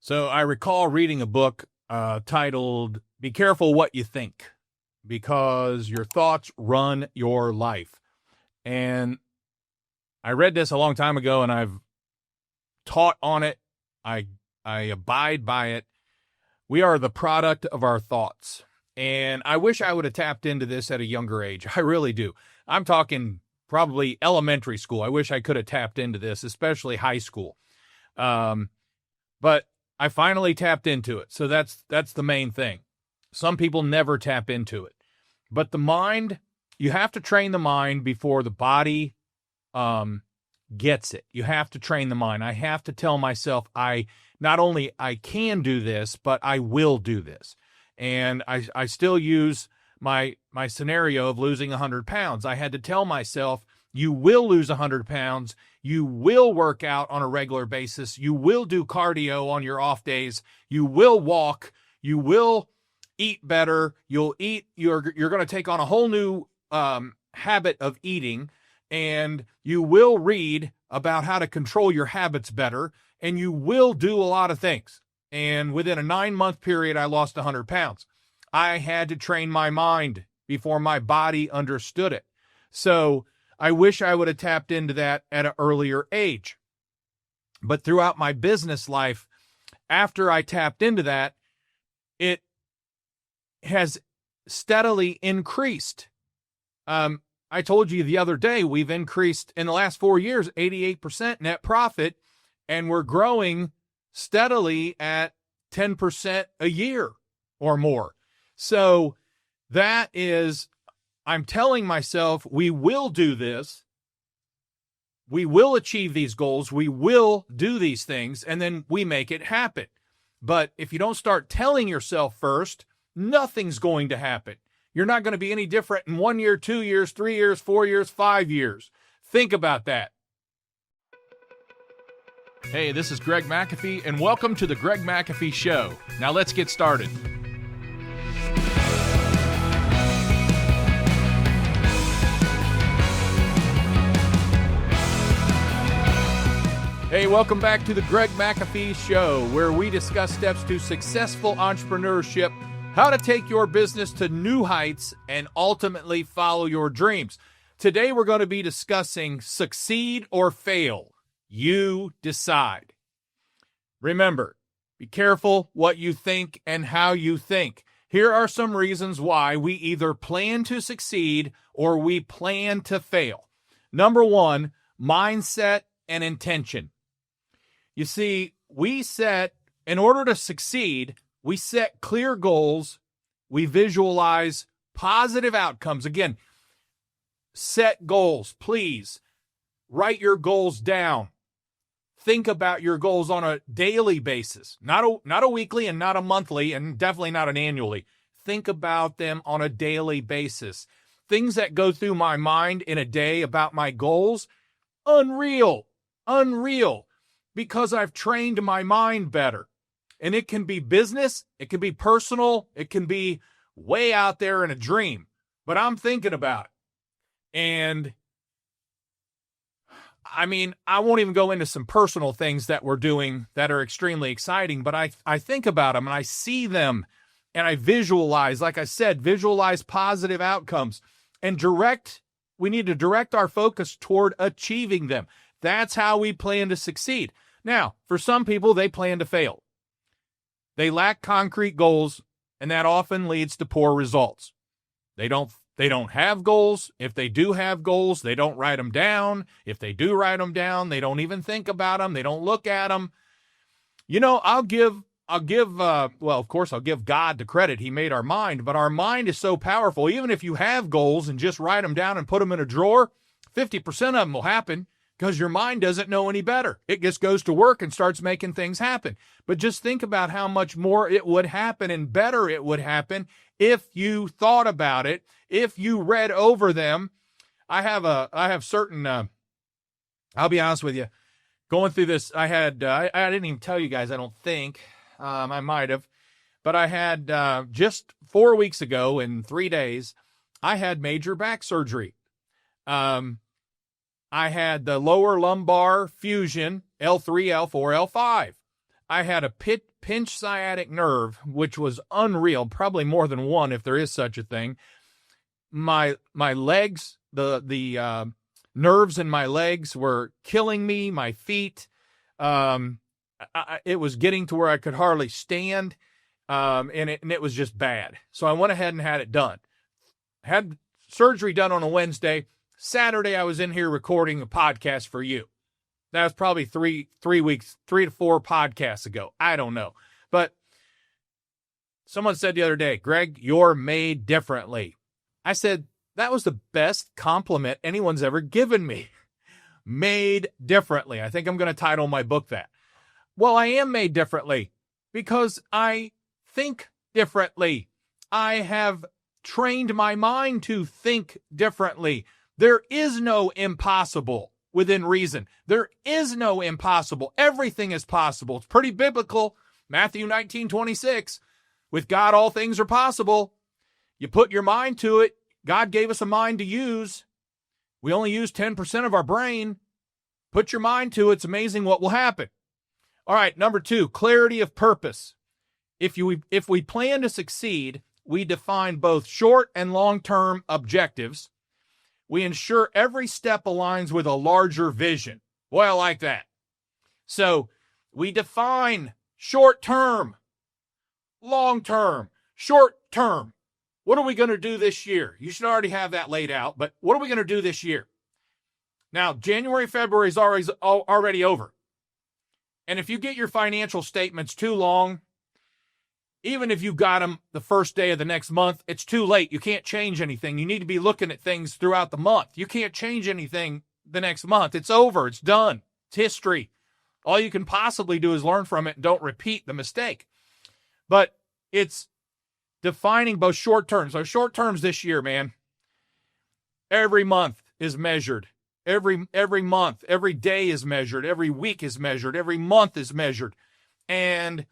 So I recall reading a book titled Be Careful What You Think, because your thoughts run your life. And I read this a long time ago, and I've taught on it. I abide by it. We are the product of our thoughts. And I wish I would have tapped into this at a younger age. I really do. I'm talking probably elementary school. I wish I could have tapped into this, especially high school. But I finally tapped into it. So that's the main thing. Some people never tap into it. But the mind, you have to train the mind before the body gets it. You have to train the mind. I have to tell myself not only I can do this, but I will do this. And I still use my scenario of losing 100 pounds. I had to tell myself, you will lose 100 pounds. You will work out on a regular basis. You will do cardio on your off days. You will walk. You will eat better. You'll eat. You're going to take on a whole new habit of eating, and you will read about how to control your habits better, and you will do a lot of things. And within a 9-month period, I lost 100 pounds. I had to train my mind before my body understood it. So I wish I would have tapped into that at an earlier age. But throughout my business life, after I tapped into that, it has steadily increased. I told you the other day, we've increased in the last 4 years, 88% net profit, and we're growing steadily at 10% a year or more. So that is, I'm telling myself, we will do this. We will achieve these goals. We will do these things, and then we make it happen. But if you don't start telling yourself first, nothing's going to happen. You're not going to be any different in 1 year, 2 years, 3 years, 4 years, 5 years. Think about that. Hey, this is Greg McAfee, and welcome to the Greg McAfee Show. Now let's get started. Hey, welcome back to the Greg McAfee Show, where we discuss steps to successful entrepreneurship, how to take your business to new heights, and ultimately follow your dreams. Today, we're going to be discussing succeed or fail. You decide. Remember, be careful what you think and how you think. Here are some reasons why we either plan to succeed or we plan to fail. Number one, mindset and intention. You see, in order to succeed, we set clear goals. We visualize positive outcomes. Again, set goals, please. Write your goals down. Think about your goals on a daily basis, not a weekly and not a monthly and definitely not an annually. Think about them on a daily basis. Things that go through my mind in a day about my goals, unreal, because I've trained my mind better. And it can be business, it can be personal, it can be way out there in a dream, but I'm thinking about it. And I mean, I won't even go into some personal things that we're doing that are extremely exciting, but I think about them and I see them and I visualize, like I said, visualize positive outcomes and we need to direct our focus toward achieving them. That's how we plan to succeed. Now, for some people, they plan to fail. They lack concrete goals, and that often leads to poor results. They don't have goals. If they do have goals, they don't write them down. If they do write them down, they don't even think about them. They don't look at them. You know, I'll give God the credit. He made our mind, but our mind is so powerful. Even if you have goals and just write them down and put them in a drawer, 50% of them will happen because your mind doesn't know any better. It just goes to work and starts making things happen. But just think about how much more it would happen and better it would happen if you thought about it, if you read over them. I have certain, I'll be honest with you, going through this, I didn't even tell you guys, I don't think, I might have, but I had, just 4 weeks ago in 3 days, I had major back surgery. I had the lower lumbar fusion, L3, L4, L5. I had a pinch sciatic nerve, which was unreal, probably more than one if there is such a thing. My legs, the nerves in my legs were killing me, my feet. It was getting to where I could hardly stand, and it was just bad. So I went ahead and had it done. Had surgery done on a Wednesday. Saturday, I was in here recording a podcast for you. That was probably 3 to 4 podcasts ago. I don't know. But someone said the other day, Greg, you're made differently. I said, that was the best compliment anyone's ever given me. Made differently. I think I'm going to title my book that. Well, I am made differently because I think differently. I have trained my mind to think differently. There is no impossible within reason. There is no impossible. Everything is possible. It's pretty biblical. Matthew 19:26. With God, all things are possible. You put your mind to it. God gave us a mind to use. We only use 10% of our brain. Put your mind to it. It's amazing what will happen. All right, number 2, clarity of purpose. If we plan to succeed, we define both short and long-term objectives. We ensure every step aligns with a larger vision. Boy, I like that. So we define short-term, long-term, short-term. What are we going to do this year? You should already have that laid out, but what are we going to do this year? Now, January, February is already over. And if you get your financial statements too long, even if you got them the first day of the next month, it's too late. You can't change anything. You need to be looking at things throughout the month. You can't change anything the next month. It's over. It's done. It's history. All you can possibly do is learn from it and don't repeat the mistake. But it's defining both short terms. So short terms this year, man, every month is measured. Every month, every day is measured. Every week is measured. Every month is measured. And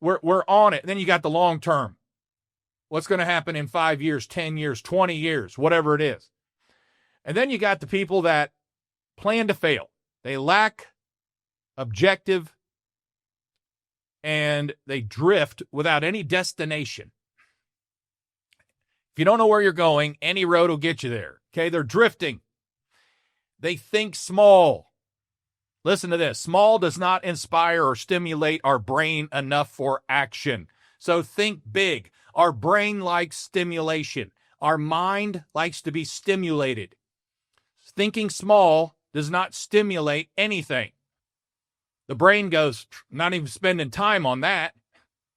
we're on it. Then you got the long term. What's going to happen in 5 years, 10 years, 20 years, whatever it is. And then you got the people that plan to fail. They lack objective and they drift without any destination. If you don't know where you're going, any road will get you there. Okay, they're drifting. They think small. Listen to this. Small does not inspire or stimulate our brain enough for action. So think big. Our brain likes stimulation. Our mind likes to be stimulated. Thinking small does not stimulate anything. The brain goes, not even spending time on that,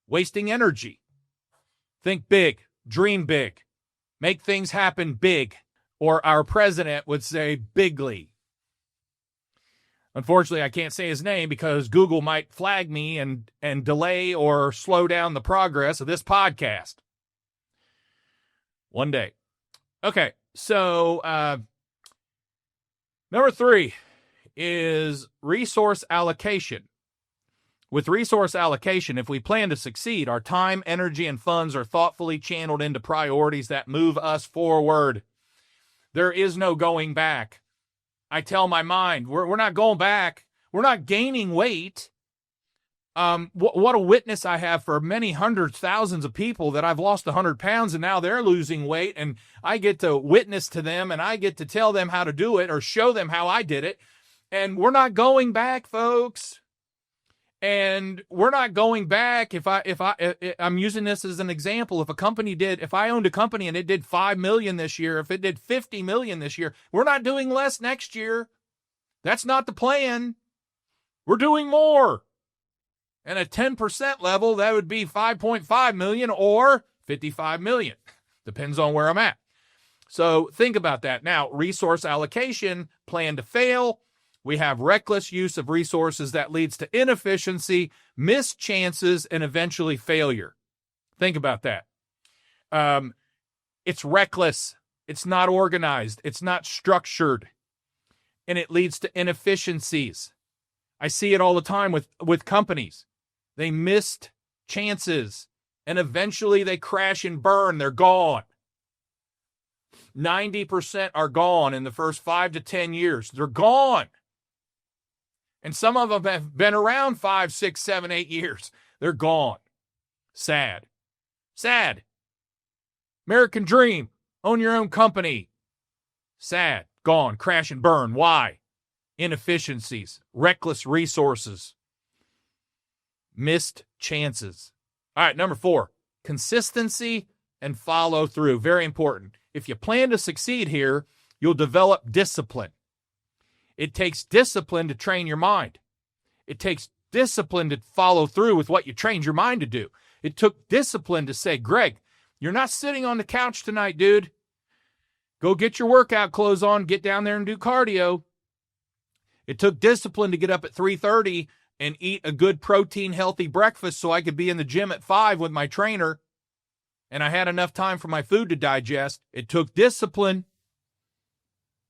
wasting energy. Think big. Dream big. Make things happen big. Or our president would say bigly. Unfortunately, I can't say his name because Google might flag me and delay or slow down the progress of this podcast. One day. Okay, so number 3 is resource allocation. With resource allocation, if we plan to succeed, our time, energy, and funds are thoughtfully channeled into priorities that move us forward. There is no going back. I tell my mind, we're not going back. We're not gaining weight. What a witness I have for many hundreds, thousands of people that I've lost 100 pounds and now they're losing weight, and I get to witness to them and I get to tell them how to do it or show them how I did it. And we're not going back, folks. And we're not going back. I'm using this as an example. If I owned a company and it did 5 million this year, if it did 50 million this year, we're not doing less next year. That's not the plan. We're doing more. And at 10% level, that would be 5.5 million or 55 million. Depends on where I'm at. So think about that. Now, resource allocation, plan to fail. We have reckless use of resources that leads to inefficiency, missed chances, and eventually failure. Think about that. It's reckless. It's not organized. It's not structured. And it leads to inefficiencies. I see it all the time with companies. They missed chances, and eventually they crash and burn. They're gone. 90% are gone in the first 5 to 10 years. They're gone. And some of them have been around 5, 6, 7, 8 years. They're gone. Sad. Sad. American dream. Own your own company. Sad. Gone. Crash and burn. Why? Inefficiencies. Reckless resources. Missed chances. All right, number 4. Consistency and follow through. Very important. If you plan to succeed here, you'll develop discipline. It takes discipline to train your mind. It takes discipline to follow through with what you trained your mind to do. It took discipline to say, Greg, you're not sitting on the couch tonight, dude. Go get your workout clothes on, get down there and do cardio. It took discipline to get up at 3:30 and eat a good protein, healthy breakfast so I could be in the gym at 5 with my trainer and I had enough time for my food to digest. It took discipline,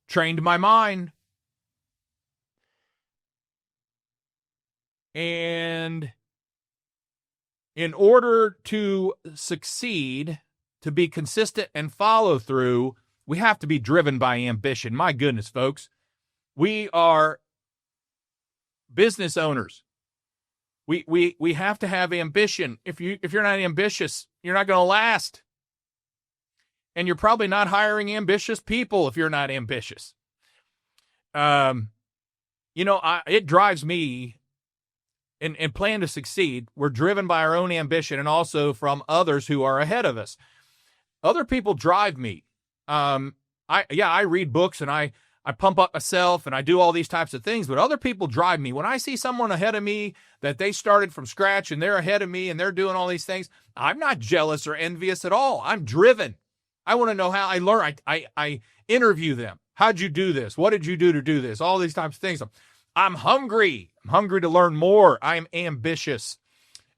trained my mind. And in order to succeed, to be consistent and follow through, we have to be driven by ambition. My goodness, folks. We are business owners. We have to have ambition. If you're not ambitious, you're not going to last. And you're probably not hiring ambitious people if you're not ambitious. It drives me. And plan to succeed, we're driven by our own ambition and also from others who are ahead of us. Other people drive me. I read books and I pump up myself and I do all these types of things, but other people drive me. When I see someone ahead of me that they started from scratch and they're ahead of me and they're doing all these things, I'm not jealous or envious at all. I'm driven. I want to know how I learn. I interview them. How'd you do this? What did you do to do this? All these types of things. I'm hungry. I'm hungry to learn more. I'm ambitious.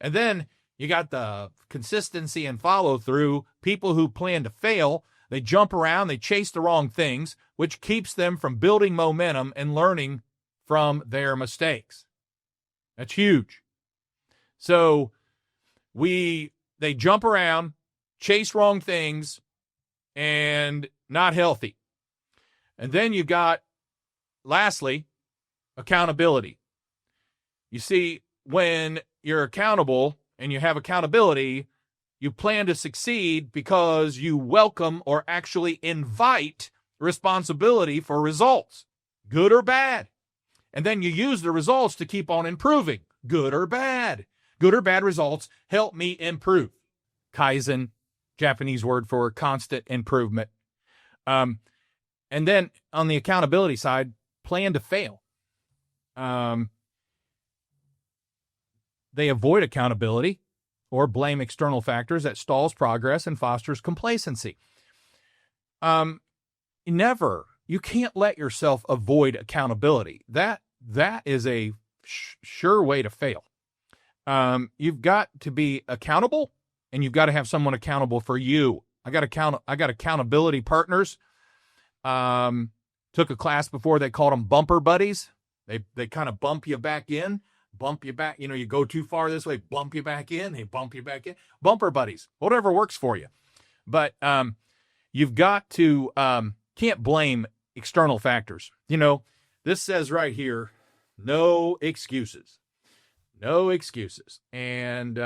And then you got the consistency and follow through. People who plan to fail, they jump around, they chase the wrong things, which keeps them from building momentum and learning from their mistakes. That's huge. So they jump around, chase wrong things, and not healthy. And then you got, lastly, accountability. You see, when you're accountable and you have accountability, you plan to succeed because you welcome or actually invite responsibility for results, good or bad. And then you use the results to keep on improving, good or bad. Good or bad results help me improve. Kaizen, Japanese word for constant improvement. And then on the accountability side, plan to fail. They avoid accountability or blame external factors that stalls progress and fosters complacency. You can't let yourself avoid accountability. That is a sure way to fail. You've got to be accountable, and you've got to have someone accountable for you. I got accountability partners. Took a class before, they called them bumper buddies. They kind of bump you back in, bump you back. You go too far this way, bump you back in, they bump you back in. Bumper buddies, whatever works for you. But you've got to, can't blame external factors. This says right here, no excuses. No excuses. And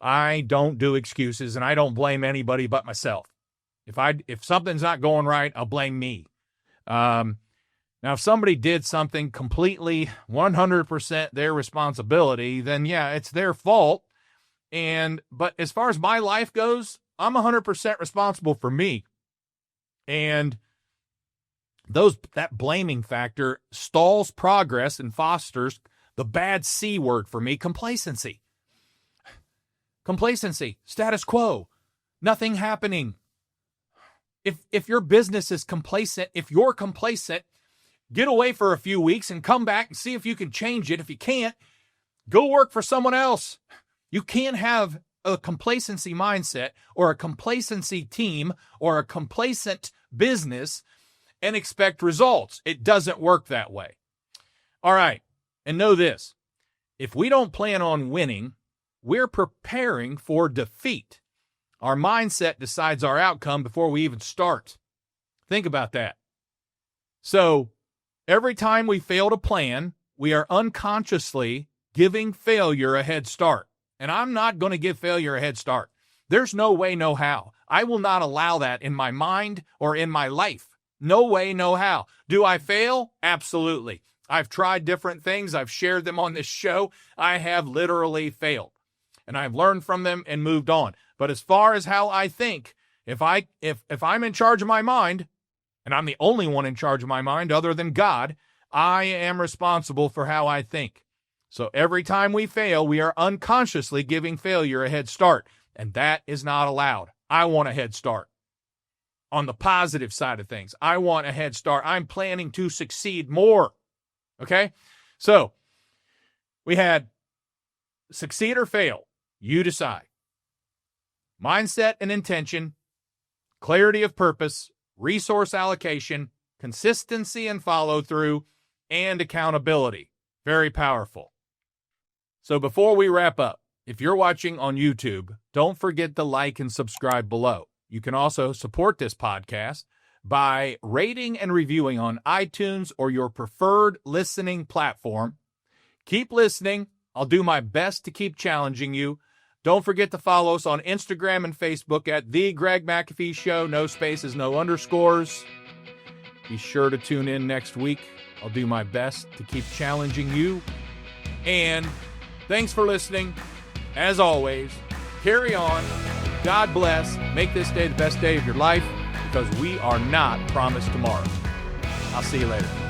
I don't do excuses, and I don't blame anybody but myself. If something's not going right, I'll blame me. Now, if somebody did something completely 100% their responsibility, then yeah, it's their fault. But as far as my life goes, I'm 100% responsible for me. And that blaming factor stalls progress and fosters the bad C word for me, complacency. Complacency, status quo, nothing happening. If your business is complacent, if you're complacent, get away for a few weeks and come back and see if you can change it. If you can't, go work for someone else. You can't have a complacency mindset or a complacency team or a complacent business and expect results. It doesn't work that way. All right. And know this, if we don't plan on winning, we're preparing for defeat. Our mindset decides our outcome before we even start. Think about that. So every time we fail to plan, we are unconsciously giving failure a head start. And I'm not going to give failure a head start. There's no way, no how. I will not allow that in my mind or in my life. No way, no how. Do I fail? Absolutely. I've tried different things. I've shared them on this show. I have literally failed. And I've learned from them and moved on. But as far as how I think, if I'm in charge of my mind, and I'm the only one in charge of my mind other than God, I am responsible for how I think. So every time we fail, we are unconsciously giving failure a head start. And that is not allowed. I want a head start. On the positive side of things, I want a head start. I'm planning to succeed more. Okay? So we had succeed or fail. You decide. Mindset and intention, clarity of purpose, resource allocation, consistency and follow through, and accountability. Very powerful. So before we wrap up, if you're watching on YouTube, don't forget to like and subscribe below. You can also support this podcast by rating and reviewing on iTunes or your preferred listening platform. Keep listening. I'll do my best to keep challenging you. Don't forget to follow us on Instagram and Facebook at The Greg McAfee Show. No spaces, no underscores. Be sure to tune in next week. I'll do my best to keep challenging you. And thanks for listening. As always, carry on. God bless. Make this day the best day of your life, because we are not promised tomorrow. I'll see you later.